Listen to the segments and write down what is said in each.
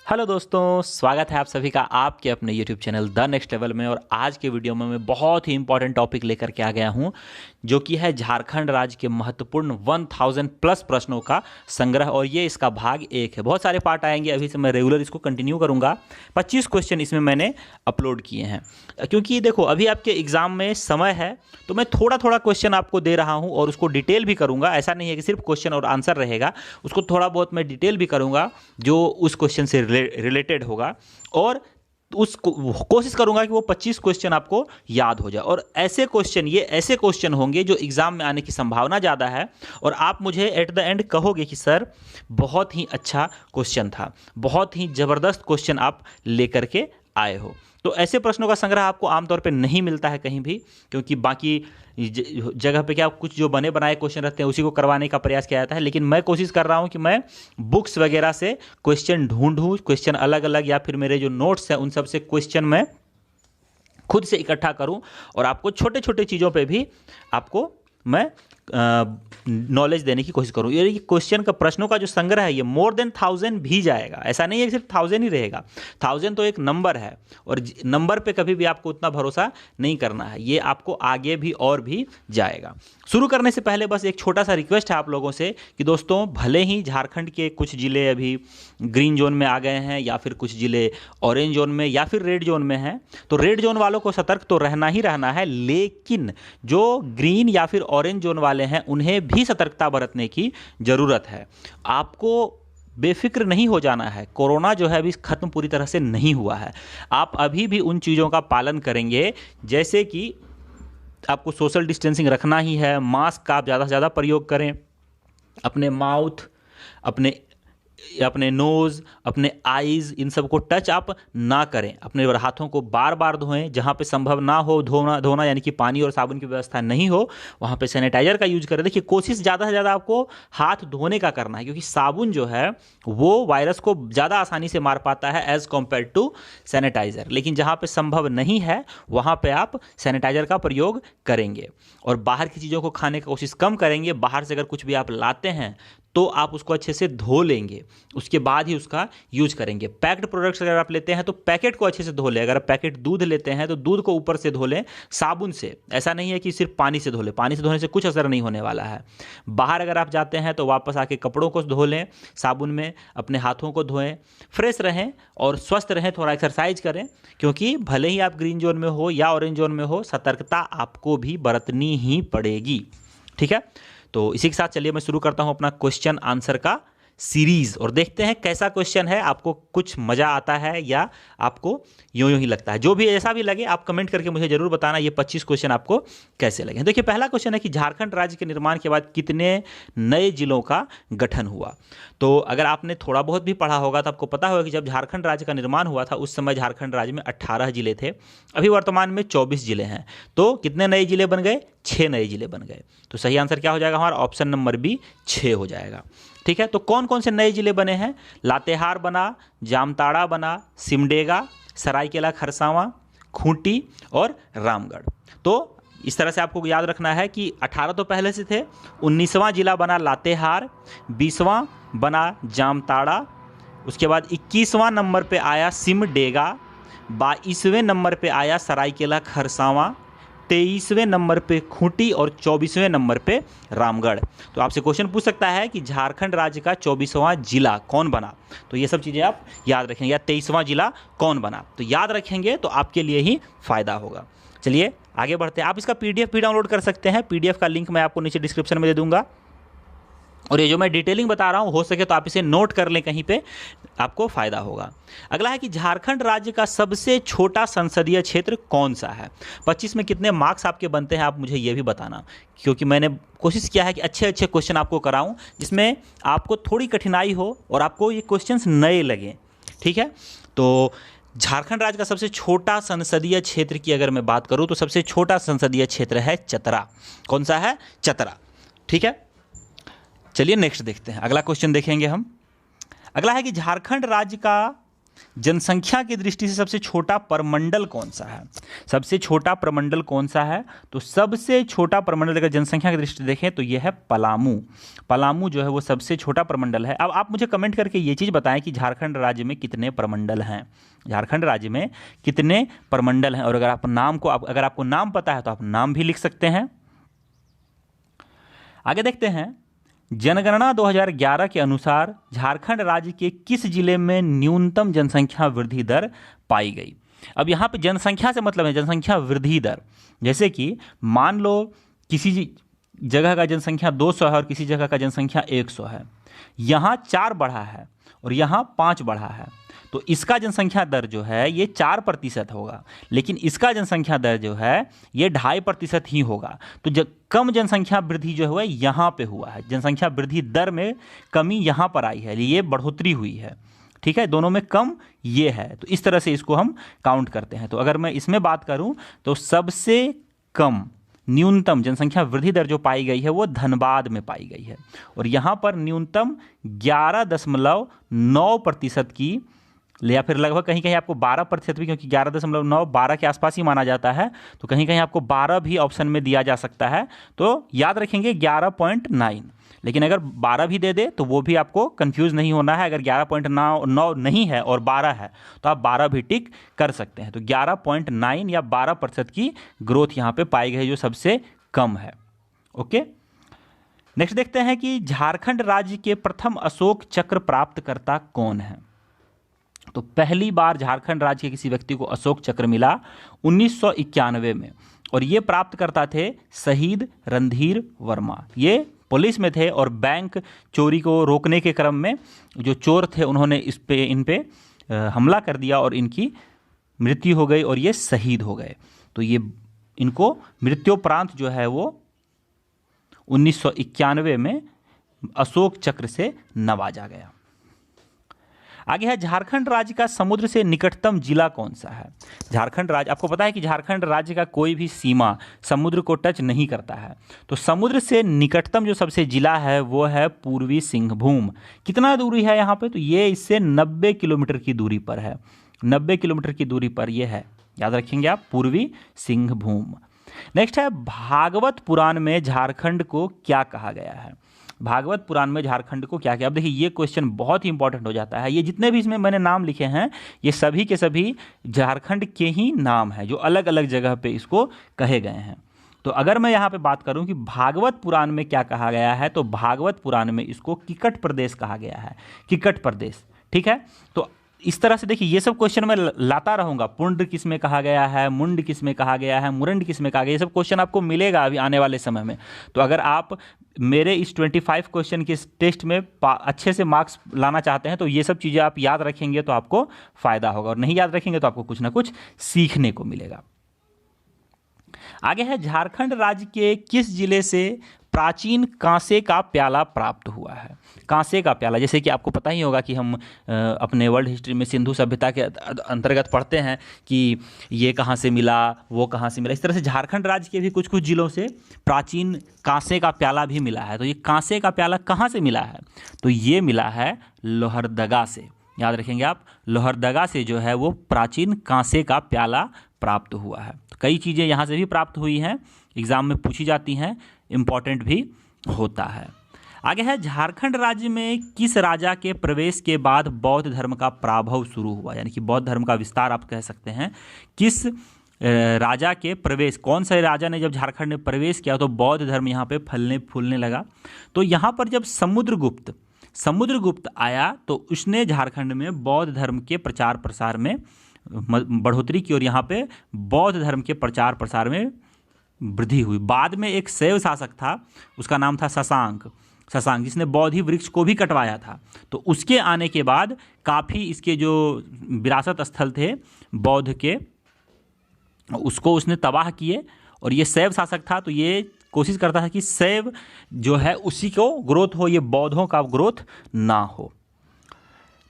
Hello दोस्तों, स्वागत है आप सभी का आपके अपने YouTube channel the next level में। और आज के वीडियो में मैं बहुत ही इंपॉर्टेंट टॉपिक लेकर के आ गया हूं, जो कि है झारखंड राज्य के महत्वपूर्ण 1000 प्लस प्रश्नों का संग्रह। और ये इसका भाग 1 है। बहुत सारे पार्ट आएंगे, अभी से मैं रेगुलर इसको कंटिन्यू करूंगा। 25 क्वेश्चन इसमें मैंने अपलोड किए हैं, क्योंकि देखो अभी आपके एग्जाम में समय है, तो मैं थोड़ा थोड़ा क्वेश्चन आपको दे रहा हूं और उसको डिटेल भी करूंगा। ऐसा नहीं है कि सिर्फ क्वेश्चन और आंसर रहेगा, उसको थोड़ा बहुत मैं डिटेल भी करूंगा जो उस क्वेश्चन से रिलेटेड होगा। और कोशिश करूंगा कि वो 25 क्वेश्चन आपको याद हो जाए। और ऐसे क्वेश्चन, ये ऐसे क्वेश्चन होंगे जो एग्जाम में आने की संभावना ज़्यादा है, और आप मुझे एट द एंड कहोगे कि सर बहुत ही अच्छा क्वेश्चन था, बहुत ही ज़बरदस्त क्वेश्चन आप लेकर के आए हो। तो ऐसे प्रश्नों का संग्रह आपको आमतौर पे नहीं मिलता है कहीं भी, क्योंकि बाकी जगह पे क्या कुछ जो बने बनाए क्वेश्चन रहते हैं उसी को करवाने का प्रयास किया जाता है। लेकिन मैं कोशिश कर रहा हूं कि मैं बुक्स वगैरह से क्वेश्चन ढूंढूं, क्वेश्चन अलग अलग, या फिर मेरे जो नोट्स हैं उन सब से क्वेश्चन मैं खुद से इकट्ठा करूं, और आपको छोटे छोटे चीज़ों पे भी आपको मैं नॉलेज देने की कोशिश करूँ। ये क्वेश्चन का, प्रश्नों का जो संग्रह है, ये मोर देन 1000 भी जाएगा। ऐसा नहीं है कि सिर्फ 1000 ही रहेगा। 1000 तो एक नंबर है, और नंबर पे कभी भी आपको उतना भरोसा नहीं करना है, ये आपको आगे भी और भी जाएगा। शुरू करने से पहले बस एक छोटा सा रिक्वेस्ट है आप लोगों से कि दोस्तों, भले ही झारखंड के कुछ ज़िले अभी ग्रीन जोन में आ गए हैं, या फिर कुछ ज़िले ऑरेंज जोन में, या फिर रेड जोन में हैं, तो रेड जोन वालों को सतर्क तो रहना ही रहना है। लेकिन जो ग्रीन या फिर ऑरेंज जोन वाले हैं उन्हें भी सतर्कता बरतने की ज़रूरत है। आपको बेफिक्र नहीं हो जाना है। कोरोना जो है अभी खत्म पूरी तरह से नहीं हुआ है। आप अभी भी उन चीज़ों का पालन करेंगे, जैसे कि आपको सोशल डिस्टेंसिंग रखना ही है, मास्क का आप ज़्यादा से ज़्यादा प्रयोग करें, अपने माउथ, अपने नोज़, अपने आईज़, इन सब को टच आप ना करें। अपने हाथों को बार बार धोएं। जहाँ पे संभव ना हो धोना यानी कि पानी और साबुन की व्यवस्था नहीं हो, वहाँ पे सैनिटाइजर का यूज करें। देखिए, कोशिश ज़्यादा से ज़्यादा आपको हाथ धोने का करना है, क्योंकि साबुन जो है वो वायरस को ज़्यादा आसानी से मार पाता है एज़ कम्पेयर टू सैनिटाइज़र। लेकिन जहाँ पे संभव नहीं है वहाँ पे आप सैनिटाइजर का प्रयोग करेंगे। और बाहर की चीज़ों को खाने की कोशिश कम करेंगे। बाहर से अगर कुछ भी आप लाते हैं तो आप उसको अच्छे से धो लेंगे, उसके बाद ही उसका यूज करेंगे। पैक्ड प्रोडक्ट्स अगर आप लेते हैं तो पैकेट को अच्छे से धो लें। अगर आप पैकेट दूध लेते हैं तो दूध को ऊपर से धो लें साबुन से। ऐसा नहीं है कि सिर्फ पानी से धो लें, पानी से धोने से कुछ असर नहीं होने वाला है। बाहर अगर आप जाते हैं तो वापस आके कपड़ों को धो लें साबुन में, अपने हाथों को धोएं, फ्रेश रहें और स्वस्थ रहें। थोड़ा एक्सरसाइज करें, क्योंकि भले ही आप ग्रीन जोन में हो या ऑरेंज जोन में हो, सतर्कता आपको भी बरतनी ही पड़ेगी। ठीक है, तो इसी के साथ चलिए मैं शुरू करता हूं अपना क्वेश्चन आंसर का सीरीज, और देखते हैं कैसा क्वेश्चन है। आपको कुछ मजा आता है या आपको यूं यूं ही लगता है। जो भी ऐसा भी लगे आप कमेंट करके मुझे जरूर बताना ये 25 क्वेश्चन आपको कैसे लगे। देखिए, पहला क्वेश्चन है कि झारखंड राज्य के निर्माण के बाद कितने नए जिलों का गठन हुआ। तो अगर आपने थोड़ा बहुत भी पढ़ा होगा तो आपको पता होगा कि जब झारखंड राज्य का निर्माण हुआ था उस समय झारखंड राज्य में 18 जिले थे। अभी वर्तमान में 24 जिले हैं। तो कितने नए जिले बन गए? 6 नए जिले बन गए। तो सही आंसर क्या हो जाएगा हमारा? ऑप्शन नंबर बी, 6 हो जाएगा। ठीक है, तो कौन कौन से नए जिले बने हैं? लातेहार बना, जामताड़ा बना, सिमडेगा, सरायकेला खरसावां, खूंटी और रामगढ़। तो इस तरह से आपको याद रखना है कि 18 तो पहले से थे। 19वां जिला बना लातेहार, 20वां बना जामताड़ा, उसके बाद 21वां नंबर पे आया सिमडेगा, 22वें नंबर पे आया सरायकेला खरसावां, 23वें नंबर पे खूंटी और 24वें नंबर पे रामगढ़। तो आपसे क्वेश्चन पूछ सकता है कि झारखंड राज्य का 24वां जिला कौन बना। तो ये सब चीज़ें आप याद रखेंगे, या 23वां जिला कौन बना, तो याद रखेंगे तो आपके लिए ही फायदा होगा। चलिए आगे बढ़ते हैं। आप इसका पीडीएफ भी डाउनलोड कर सकते हैं। पीडीएफ का लिंक मैं आपको नीचे डिस्क्रिप्शन में दे दूंगा। और ये जो मैं डिटेलिंग बता रहा हूँ, हो सके तो आप इसे नोट कर लें कहीं पे, आपको फायदा होगा। अगला है कि झारखंड राज्य का सबसे छोटा संसदीय क्षेत्र कौन सा है। 25 में कितने मार्क्स आपके बनते हैं आप मुझे ये भी बताना, क्योंकि मैंने कोशिश किया है कि अच्छे अच्छे क्वेश्चन आपको कराऊं जिसमें आपको थोड़ी कठिनाई हो और आपको ये क्वेश्चंस नए लगें। ठीक है, तो झारखंड राज्य का सबसे छोटा संसदीय क्षेत्र की अगर मैं बात करूं तो सबसे छोटा संसदीय क्षेत्र है चतरा। कौन सा है? चतरा। ठीक है, चलिए नेक्स्ट देखते हैं। अगला क्वेश्चन देखेंगे हम। अगला है कि झारखंड राज्य का जनसंख्या की दृष्टि से सबसे छोटा प्रमंडल कौन सा है? सबसे छोटा प्रमंडल कौन सा है? तो सबसे छोटा प्रमंडल अगर जनसंख्या की दृष्टि से देखें तो यह है पलामू। पलामू जो है वो सबसे छोटा प्रमंडल है। अब आप मुझे कमेंट करके ये चीज़ बताएं कि झारखंड राज्य में कितने प्रमंडल हैं? झारखंड राज्य में कितने प्रमंडल हैं? और अगर अगर आपको नाम पता है तो आप नाम भी लिख सकते हैं। आगे देखते हैं, जनगणना 2011 के अनुसार झारखंड राज्य के किस जिले में न्यूनतम जनसंख्या वृद्धि दर पाई गई? अब यहाँ पे जनसंख्या से मतलब है जनसंख्या वृद्धि दर। जैसे कि मान लो किसी जगह का जनसंख्या 200 है और किसी जगह का जनसंख्या 100 है, यहाँ 4 बढ़ा है और यहाँ 5 बढ़ा है, तो इसका जनसंख्या दर जो है ये 4% होगा, लेकिन इसका जनसंख्या दर जो है ये 2.5% ही होगा। तो कम जनसंख्या वृद्धि जो है यहाँ पे हुआ है, जनसंख्या वृद्धि दर में कमी यहाँ पर आई है, ये बढ़ोतरी हुई है। ठीक है, दोनों में कम ये है, तो इस तरह से इसको हम काउंट करते हैं। तो अगर मैं इसमें बात करूं तो सबसे कम न्यूनतम जनसंख्या वृद्धि दर जो पाई गई है वो धनबाद में पाई गई है, और यहाँ पर न्यूनतम 11.9% की, या फिर लगभग कहीं कहीं आपको 12% भी, क्योंकि 11.9 12 के आसपास ही माना जाता है, तो कहीं कहीं आपको 12 भी ऑप्शन में दिया जा सकता है। तो याद रखेंगे 11.9, लेकिन अगर 12 भी दे दे तो वो भी आपको कंफ्यूज नहीं होना है। अगर 11.9 नहीं है और 12 है तो आप 12 भी टिक कर सकते हैं। तो 11.9 या 12% की ग्रोथ यहाँ पे पाई गई जो सबसे कम है। ओके, नेक्स्ट देखते हैं कि झारखंड राज्य के प्रथम अशोक चक्र प्राप्तकर्ता कौन है? तो पहली बार झारखंड राज्य के किसी व्यक्ति को अशोक चक्र मिला 1991 में, और ये प्राप्तकर्ता थे शहीद रणधीर वर्मा। ये पुलिस में थे और बैंक चोरी को रोकने के क्रम में जो चोर थे उन्होंने इन पे हमला कर दिया और इनकी मृत्यु हो गई और ये शहीद हो गए। तो ये इनको मृत्युपरांत जो है वो 1991 में अशोक चक्र से नवाजा गया। आगे है, झारखंड राज्य का समुद्र से निकटतम जिला कौन सा है? झारखंड राज्य, आपको पता है कि झारखंड राज्य का कोई भी सीमा समुद्र को टच नहीं करता है, तो समुद्र से निकटतम जो सबसे जिला है वो है पूर्वी सिंहभूम। कितना दूरी है यहाँ पे? तो ये इससे 90 किलोमीटर की दूरी पर है, 90 किलोमीटर की दूरी पर ये है, याद रखेंगे आप, पूर्वी सिंहभूम। नेक्स्ट है, भागवत पुराण में झारखंड को क्या कहा गया है? भागवत पुराण में झारखंड को क्या क्या? अब देखिए ये क्वेश्चन बहुत ही इंपॉर्टेंट हो जाता है। ये जितने भी इसमें मैंने नाम लिखे हैं ये सभी के सभी झारखंड के ही नाम हैं जो अलग अलग जगह पे इसको कहे गए हैं। तो अगर मैं यहाँ पे बात करूँ कि भागवत पुराण में क्या कहा गया है, तो भागवत पुराण में इसको किकट प्रदेश कहा गया है, किकट प्रदेश। ठीक है, तो इस तरह से देखिए ये सब क्वेश्चन मैं लाता रहूंगा। पुंड किस में कहा गया है, मुंड किस में कहा गया है, मुरंड किस में कहा गया, ये सब क्वेश्चन आपको मिलेगा अभी आने वाले समय में। तो अगर आप मेरे इस 25 क्वेश्चन के टेस्ट में अच्छे से मार्क्स लाना चाहते हैं तो ये सब चीज़ें आप याद रखेंगे तो आपको फायदा होगा, और नहीं याद रखेंगे तो आपको कुछ ना कुछ सीखने को मिलेगा। आगे है, झारखंड राज्य के किस जिले से प्राचीन कांसे का प्याला प्राप्त हुआ है? कांसे का प्याला, जैसे कि आपको पता ही होगा कि हम अपने वर्ल्ड हिस्ट्री में सिंधु सभ्यता के अंतर्गत पढ़ते हैं कि ये कहाँ से मिला, वो कहाँ से मिला। इस तरह से झारखंड राज्य के भी कुछ कुछ जिलों से प्राचीन कांसे का प्याला भी मिला है। तो ये कांसे का प्याला कहाँ से मिला है? तो ये मिला है लोहरदगा से, याद रखेंगे आप, लोहरदगा से जो है वो प्राचीन कांसे का प्याला प्राप्त हुआ है। तो कई चीज़ें यहाँ से भी प्राप्त हुई हैं, एग्जाम में पूछी जाती हैं, इम्पॉर्टेंट भी होता है। आगे है, झारखंड राज्य में किस राजा के प्रवेश के बाद बौद्ध धर्म का प्राभव शुरू हुआ, यानी कि बौद्ध धर्म का विस्तार आप कह सकते हैं। किस राजा के प्रवेश, कौन से राजा ने जब झारखंड में प्रवेश किया तो बौद्ध धर्म यहाँ पे फलने फूलने लगा? तो यहाँ पर जब समुद्रगुप्त आया तो उसने झारखंड में बौद्ध धर्म के प्रचार प्रसार में बढ़ोतरी की और यहाँ पे बौद्ध धर्म के प्रचार प्रसार में वृद्धि हुई। बाद में एक शैव शासक था, उसका नाम था शशांक, जिसने बौद्धि वृक्ष को भी कटवाया था। तो उसके आने के बाद काफ़ी इसके जो विरासत स्थल थे बौद्ध के, उसको उसने तबाह किए, और ये शैव शासक था तो ये कोशिश करता है कि शैव जो है उसी को ग्रोथ हो, ये बौद्धों का ग्रोथ ना हो।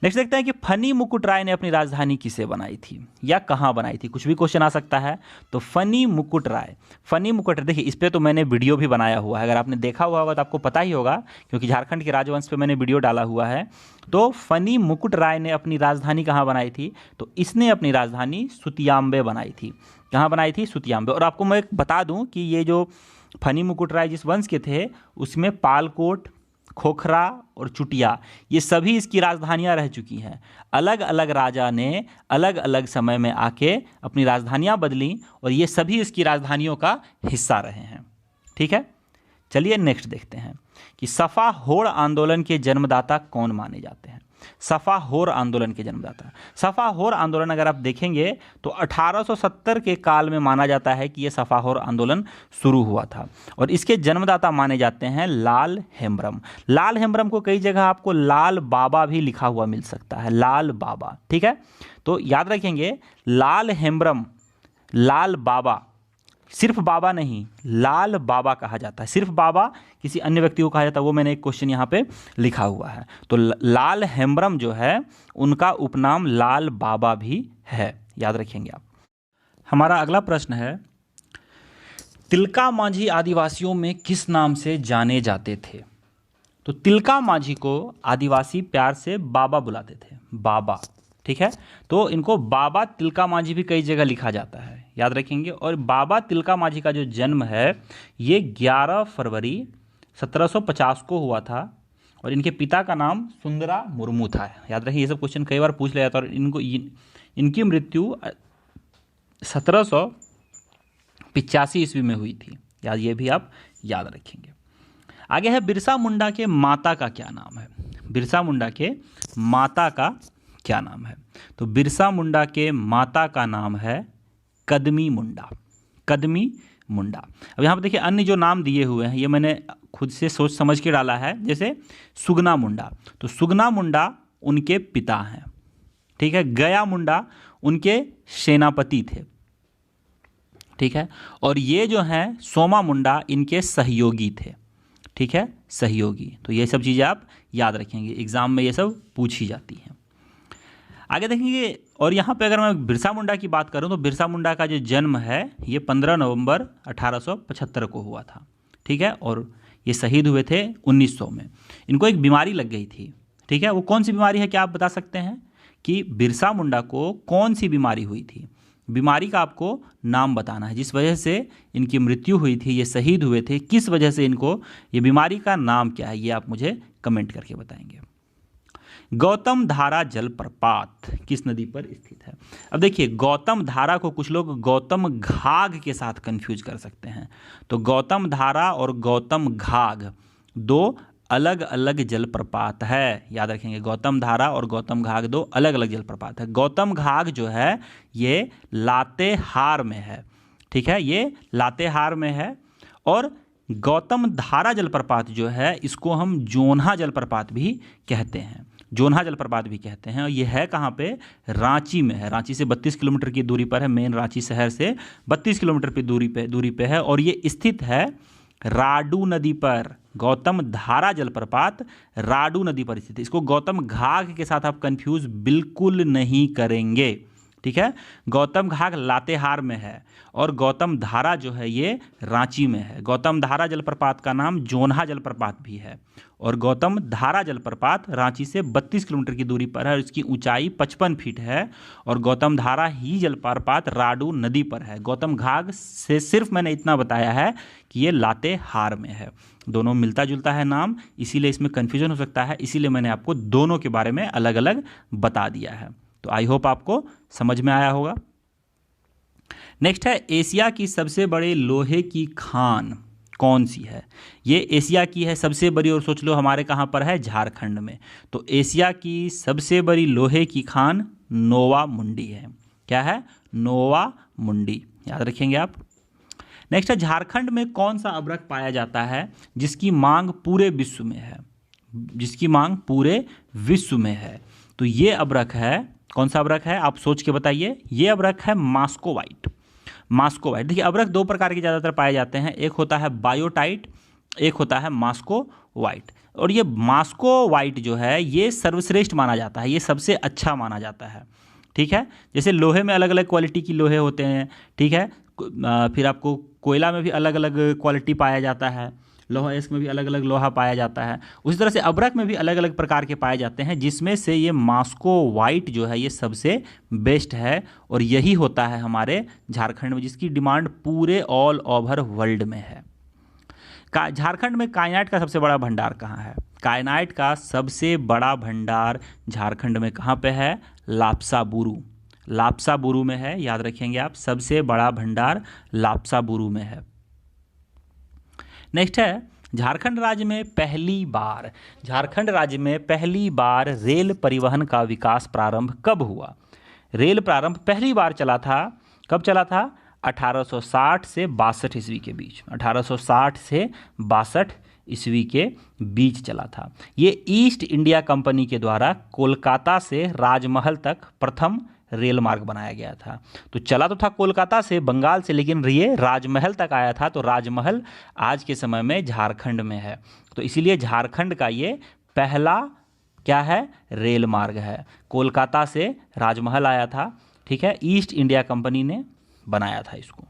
नेक्स्ट देखते हैं कि फनी मुकुट राय ने अपनी राजधानी किसे बनाई थी या कहाँ बनाई थी, कुछ भी क्वेश्चन आ सकता है। तो फनी मुकुट राय, फनी मुकुट, देखिए इस पर तो मैंने वीडियो भी बनाया हुआ है, अगर आपने देखा हुआ होगा तो आपको पता ही होगा, क्योंकि झारखंड के राजवंश पे मैंने वीडियो डाला हुआ है। तो फनी मुकुट राय ने अपनी राजधानी कहाँ बनाई थी, तो इसने अपनी राजधानी सुतियाम्बे बनाई थी। कहाँ बनाई थी, सुतियाम्बे। और आपको मैं बता दूँ कि ये जो फनी मुकुट राय जिस वंश के थे उसमें पालकोट, खोखरा और चुटिया, ये सभी इसकी राजधानियां रह चुकी हैं। अलग अलग राजा ने अलग अलग समय में आके अपनी राजधानियां बदली और ये सभी इसकी राजधानियों का हिस्सा रहे हैं। ठीक है, चलिए नेक्स्ट देखते हैं कि सफा होड़ आंदोलन के जन्मदाता कौन माने जाते हैं। सफा होड़ आंदोलन के जन्मदाता, सफा होड़ आंदोलन अगर आप देखेंगे तो 1870 के काल में माना जाता है कि यह सफा होड़ आंदोलन शुरू हुआ था और इसके जन्मदाता माने जाते हैं लाल हेम्ब्रम। लाल हेम्ब्रम को कई जगह आपको लाल बाबा भी लिखा हुआ मिल सकता है, लाल बाबा। ठीक है, तो याद रखेंगे लाल हेम्ब्रम, लाल बाबा, सिर्फ बाबा नहीं, लाल बाबा कहा जाता है। सिर्फ बाबा किसी अन्य व्यक्ति को कहा जाता है, वो मैंने एक क्वेश्चन यहाँ पे लिखा हुआ है। तो लाल हेम्ब्रम जो है उनका उपनाम लाल बाबा भी है, याद रखेंगे आप। हमारा अगला प्रश्न है, तिलका मांझी आदिवासियों में किस नाम से जाने जाते थे। तो तिलका मांझी को आदिवासी प्यार से बाबा बुलाते थे, बाबा। ठीक है, तो इनको बाबा तिलका मांझी भी कई जगह लिखा जाता है, याद रखेंगे। और बाबा तिलका मांझी का जो जन्म है ये 11 फरवरी 1750 को हुआ था और इनके पिता का नाम सुंदरा मुर्मू था। याद रखेंगे, ये सब क्वेश्चन कई बार पूछ लिया था। और इनकी मृत्यु 1785 ईस्वी में हुई थी, याद, ये भी आप याद रखेंगे। आगे है बिरसा मुंडा के माता का क्या नाम है। बिरसा मुंडा के माता का क्या नाम है। तो बिरसा मुंडा के माता का नाम है कदमी मुंडा, कदमी मुंडा। अब यहाँ पर देखिए अन्य जो नाम दिए हुए हैं ये मैंने खुद से सोच समझ के डाला है, जैसे सुगना मुंडा, तो सुगना मुंडा उनके पिता हैं। ठीक है, गया मुंडा उनके सेनापति थे। ठीक है, और ये जो हैं सोमा मुंडा इनके सहयोगी थे। ठीक है, सहयोगी। तो ये सब चीज़ें आप याद रखेंगे, एग्जाम में ये सब पूछी जाती हैं। आगे देखेंगे, और यहाँ पे अगर मैं बिरसा मुंडा की बात करूँ तो बिरसा मुंडा का जो जन्म है ये 15 नवंबर 1875 को हुआ था। ठीक है, और ये शहीद हुए थे 1900 में। इनको एक बीमारी लग गई थी। ठीक है, वो कौन सी बीमारी है, क्या आप बता सकते हैं कि बिरसा मुंडा को कौन सी बीमारी हुई थी। बीमारी का आपको नाम बताना है, जिस वजह से इनकी मृत्यु हुई थी, ये शहीद हुए थे, किस वजह से इनको, ये बीमारी का नाम क्या है, ये आप मुझे कमेंट करके बताएंगे। गौतम धारा जलप्रपात किस नदी पर स्थित है। अब देखिए, गौतम धारा को कुछ लोग गौतम घाघ के साथ कंफ्यूज कर सकते हैं। तो गौतम धारा और गौतम घाघ दो अलग अलग जलप्रपात है, याद रखेंगे। गौतम धारा और गौतम घाघ दो अलग अलग जलप्रपात है। गौतम घाघ जो है ये लातेहार में है। ठीक है, ये लातेहार में है। और गौतम धारा जलप्रपात जो है इसको हम जोन्हा जलप्रपात भी कहते हैं, जोन्हा जलप्रपात भी कहते हैं। और ये है कहाँ पे, रांची में है। रांची से 32 किलोमीटर की दूरी पर है, मेन रांची शहर से 32 किलोमीटर की दूरी पे है। और ये स्थित है राडू नदी पर। गौतम धारा जलप्रपात राडू नदी पर स्थित है। इसको गौतम घाघ के साथ आप कंफ्यूज बिल्कुल नहीं करेंगे। ठीक है, गौतम घाघ लातेहार में है और गौतम धारा जो है ये रांची में है। गौतम धारा जलप्रपात का नाम जोन्हा जलप्रपात भी है और गौतम धारा जलप्रपात रांची से 32 किलोमीटर की दूरी पर है और इसकी ऊंचाई 55 फीट है। और गौतम धारा ही जलप्रपात राडू नदी पर है। गौतम घाघ से सिर्फ मैंने इतना बताया है कि ये लातेहार में है। दोनों मिलता जुलता है नाम, इसीलिए इसमें कन्फ्यूजन हो सकता है, इसीलिए मैंने आपको दोनों के बारे में अलग अलग बता दिया है। तो आई होप आपको समझ में आया होगा। नेक्स्ट है, एशिया की सबसे बड़ी लोहे की खान कौन सी है। ये एशिया की है सबसे बड़ी, और सोच लो हमारे कहाँ पर है, झारखंड में। तो एशिया की सबसे बड़ी लोहे की खान नोवा मुंडी है। क्या है, नोवा मुंडी, याद रखेंगे आप। नेक्स्ट है, झारखंड में कौन सा अभ्रक पाया जाता है जिसकी मांग पूरे विश्व में है, जिसकी मांग पूरे विश्व में है। तो ये अभ्रक है, कौन सा अभ्रक है आप सोच के बताइए। ये अभ्रक है मास्कोवाइट। मास्कोवाइट, देखिए अभ्रक दो प्रकार के ज़्यादातर पाए जाते हैं, एक होता है बायोटाइट, एक होता है मास्कोवाइट। और ये मॉस्को वाइट जो है ये सर्वश्रेष्ठ माना जाता है, ये सबसे अच्छा माना जाता है। ठीक है, जैसे लोहे में अलग अलग क्वालिटी की लोहे होते हैं। ठीक है, फिर आपको कोयला में भी अलग अलग क्वालिटी पाया जाता है, लोहा इस्क में भी अलग अलग लोहा पाया जाता है। उसी तरह से अब्रक में भी अलग अलग प्रकार के पाए जाते हैं, जिसमें से ये मॉस्को वाइट जो है ये सबसे बेस्ट है और यही होता है हमारे झारखंड में, जिसकी डिमांड पूरे ऑल ओवर वर्ल्ड में है। झारखंड में कायनाइट का सबसे बड़ा भंडार कहाँ है? कायनाइट का सबसे बड़ा भंडार झारखंड में कहाँ पे है? लाप्साबुरु। लाप्साबुरु में है, याद रखेंगे आप, सबसे बड़ा भंडार लाप्साबुरु में है। नेक्स्ट है, झारखंड राज्य में पहली बार रेल परिवहन का विकास प्रारंभ कब हुआ? रेल प्रारंभ पहली बार चला था, कब चला था? 1860 से 62 ईस्वी के बीच। 1860 से 62 ईस्वी के बीच चला था। ये ईस्ट इंडिया कंपनी के द्वारा कोलकाता से राजमहल तक प्रथम रेल मार्ग बनाया गया था। तो चला तो था कोलकाता से, बंगाल से, लेकिन ये राजमहल तक आया था। तो राजमहल आज के समय में झारखंड में है, तो इसीलिए झारखंड का ये पहला क्या है? रेल मार्ग है। कोलकाता से राजमहल आया था। ठीक है, ईस्ट इंडिया कंपनी ने बनाया था इसको।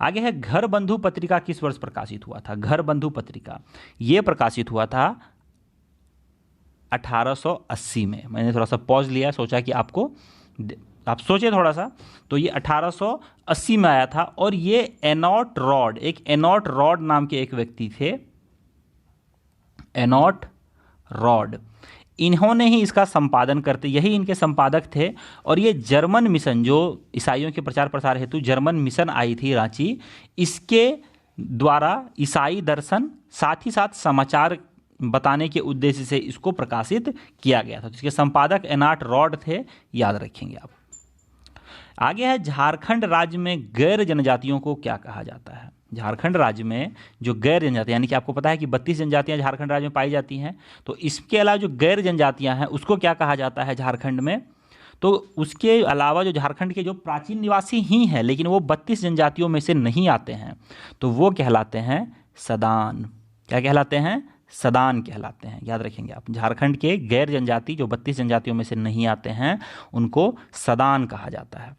आगे है, घर बंधु पत्रिका किस वर्ष प्रकाशित हुआ था? घर बंधु पत्रिका ये प्रकाशित हुआ था 1880 में। मैंने थोड़ा सा पॉज लिया, सोचा कि आप सोचे थोड़ा सा। तो ये 1880 में आया था और ये एनॉट रॉड नाम के एक व्यक्ति थे, एनॉट रॉड, इन्होंने ही इसका संपादन करते, यही इनके संपादक थे। और ये जर्मन मिशन, जो ईसाइयों के प्रचार प्रसार हेतु जर्मन मिशन आई थी रांची, इसके द्वारा ईसाई दर्शन साथ ही साथ समाचार बताने के उद्देश्य से इसको प्रकाशित किया गया था। तो इसके संपादक एनॉट रॉड थे, याद रखेंगे आप। आगे है, झारखंड राज्य में गैर जनजातियों को क्या कहा जाता है? झारखंड राज्य में जो गैर जनजातियाँ, यानी कि आपको पता है कि 32 जनजातियाँ झारखंड राज्य में पाई जाती हैं, तो इसके अलावा जो गैर जनजातियाँ हैं उसको क्या कहा जाता है झारखंड में? तो उसके अलावा जो झारखंड के जो प्राचीन निवासी ही हैं, लेकिन वो 32 जनजातियों में से नहीं आते हैं, तो वो कहलाते हैं सदान। क्या कहलाते हैं? सदान कहलाते हैं, याद रखेंगे आप। झारखंड के गैर जनजाति जो 32 जनजातियों में से नहीं आते हैं उनको सदान कहा जाता है।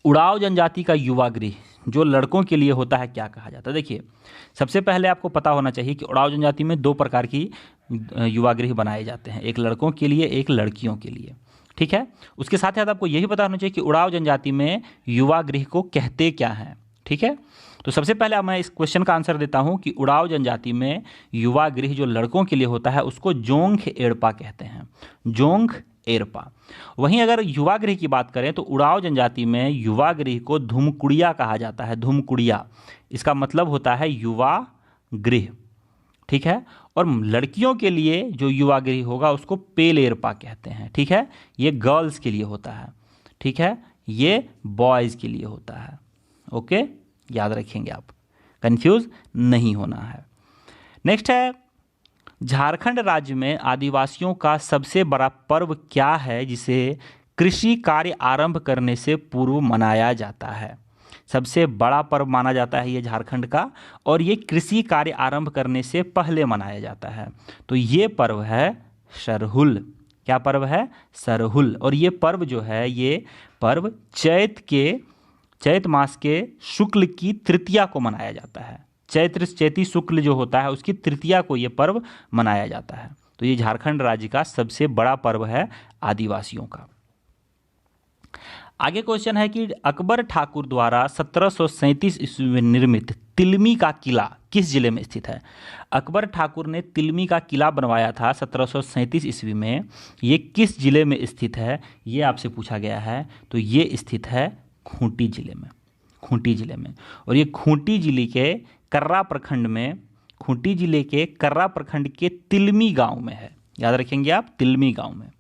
उड़ाव जनजाति का युवा गृह जो लड़कों के लिए होता है क्या कहा जाता है? देखिए, सबसे पहले आपको पता होना चाहिए कि उड़ाव जनजाति में 2 प्रकार की युवा गृह बनाए जाते हैं, एक लड़कों के लिए, एक लड़कियों के लिए। ठीक है, उसके साथ साथ आपको यही पता होना चाहिए कि उड़ाव जनजाति में युवा गृह को कहते क्या हैं। ठीक है, तो सबसे पहले मैं इस क्वेश्चन का आंसर देता हूं कि उड़ाव जनजाति में युवा गृह जो लड़कों के लिए होता है उसको जोंग एड़पा कहते हैं, जोंग एड़पा। वहीं अगर युवा गृह की बात करें तो उड़ाव जनजाति में युवा गृह को धुमकुड़िया कहा जाता है, धुमकुड़िया, इसका मतलब होता है युवा गृह। ठीक है, और लड़कियों के लिए जो युवा गृह होगा उसको पेलेरपा कहते हैं। ठीक है, ये गर्ल्स के लिए होता है। ठीक है, ये बॉयज़ के लिए होता है। ओके, याद रखेंगे आप, कंफ्यूज नहीं होना है। नेक्स्ट है, झारखंड राज्य में आदिवासियों का सबसे बड़ा पर्व क्या है जिसे कृषि कार्य आरंभ करने से पूर्व मनाया जाता है? सबसे बड़ा पर्व माना जाता है ये झारखंड का, और ये कृषि कार्य आरंभ करने से पहले मनाया जाता है। तो ये पर्व है सरहुल। क्या पर्व है? सरहुल। और ये पर्व जो है, ये पर्व चैत मास के शुक्ल की तृतीया को मनाया जाता है। चैती शुक्ल जो होता है उसकी तृतीया को ये पर्व मनाया जाता है। तो ये झारखंड राज्य का सबसे बड़ा पर्व है आदिवासियों का। आगे क्वेश्चन है कि अकबर ठाकुर द्वारा 1737 ईस्वी में निर्मित तिलमी का किला किस जिले में स्थित है? अकबर ठाकुर ने तिलमी का किला बनवाया था 1737 ईस्वी में, ये किस जिले में स्थित है ये आपसे पूछा गया है। तो ये स्थित है खूंटी जिले में, खूंटी जिले में। और ये खूंटी जिले के कर्रा प्रखंड में, खूंटी जिले के कर्रा प्रखंड के तिलमी गांव में है। याद रखेंगे आप, तिलमी गांव में,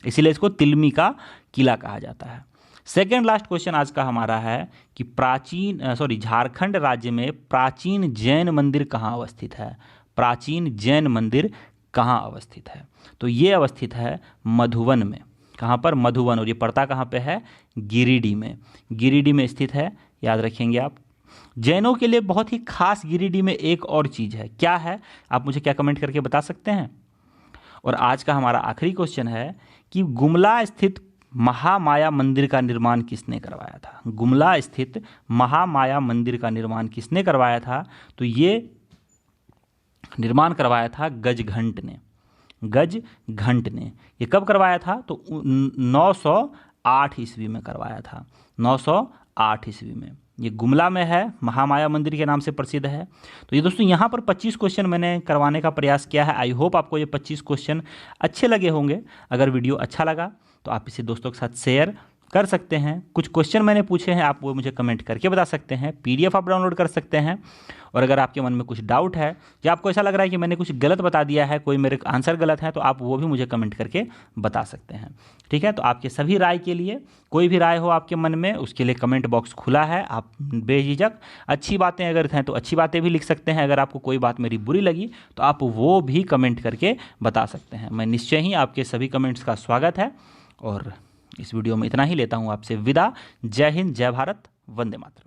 इसीलिए इसको तिलमी का किला कहा जाता है। सेकेंड लास्ट क्वेश्चन आज का हमारा है कि झारखंड राज्य में प्राचीन जैन मंदिर कहाँ अवस्थित है? प्राचीन जैन मंदिर कहाँ अवस्थित है? तो ये अवस्थित है मधुवन में। कहाँ पर? मधुवन। और ये पड़ता कहाँ पे है? गिरिडीह में। गिरिडीह में स्थित है, याद रखेंगे आप। जैनों के लिए बहुत ही खास गिरिडीह में एक और चीज़ है, क्या है आप मुझे क्या कमेंट करके बता सकते हैं। और आज का हमारा आखिरी क्वेश्चन है कि गुमला स्थित महामाया मंदिर का निर्माण किसने करवाया था। गुमला स्थित महामाया मंदिर का निर्माण किसने करवाया था, तो ये निर्माण करवाया था गजघंट ने। गजघंट ने ये कब करवाया था, तो 908 ईस्वी में करवाया था। 908 ईस्वी में ये गुमला में है, महामाया मंदिर के नाम से प्रसिद्ध है। तो ये दोस्तों यहाँ पर 25 क्वेश्चन मैंने करवाने का प्रयास किया है। आई होप आपको ये 25 क्वेश्चन अच्छे लगे होंगे। अगर वीडियो अच्छा लगा तो आप इसे दोस्तों के साथ शेयर कर सकते हैं। कुछ क्वेश्चन मैंने पूछे हैं, आप वो मुझे कमेंट करके बता सकते हैं। PDF आप डाउनलोड कर सकते हैं। और अगर आपके मन में कुछ डाउट है या आपको ऐसा लग रहा है कि मैंने कुछ गलत बता दिया है, कोई मेरे आंसर गलत है, तो आप वो भी मुझे कमेंट करके बता सकते हैं। ठीक है, तो आपके सभी राय के लिए, कोई भी राय हो आपके मन में, उसके लिए कमेंट बॉक्स खुला है। आप बेझिझक अच्छी बातें अगर हैं तो अच्छी बातें भी लिख सकते हैं। अगर आपको कोई बात मेरी बुरी लगी तो आप वो भी कमेंट करके बता सकते हैं। मैं निश्चय ही आपके सभी कमेंट्स का स्वागत है। और इस वीडियो में इतना ही लेता हूँ आपसे विदा। जय हिंद, जय भारत, वंदे मातरम।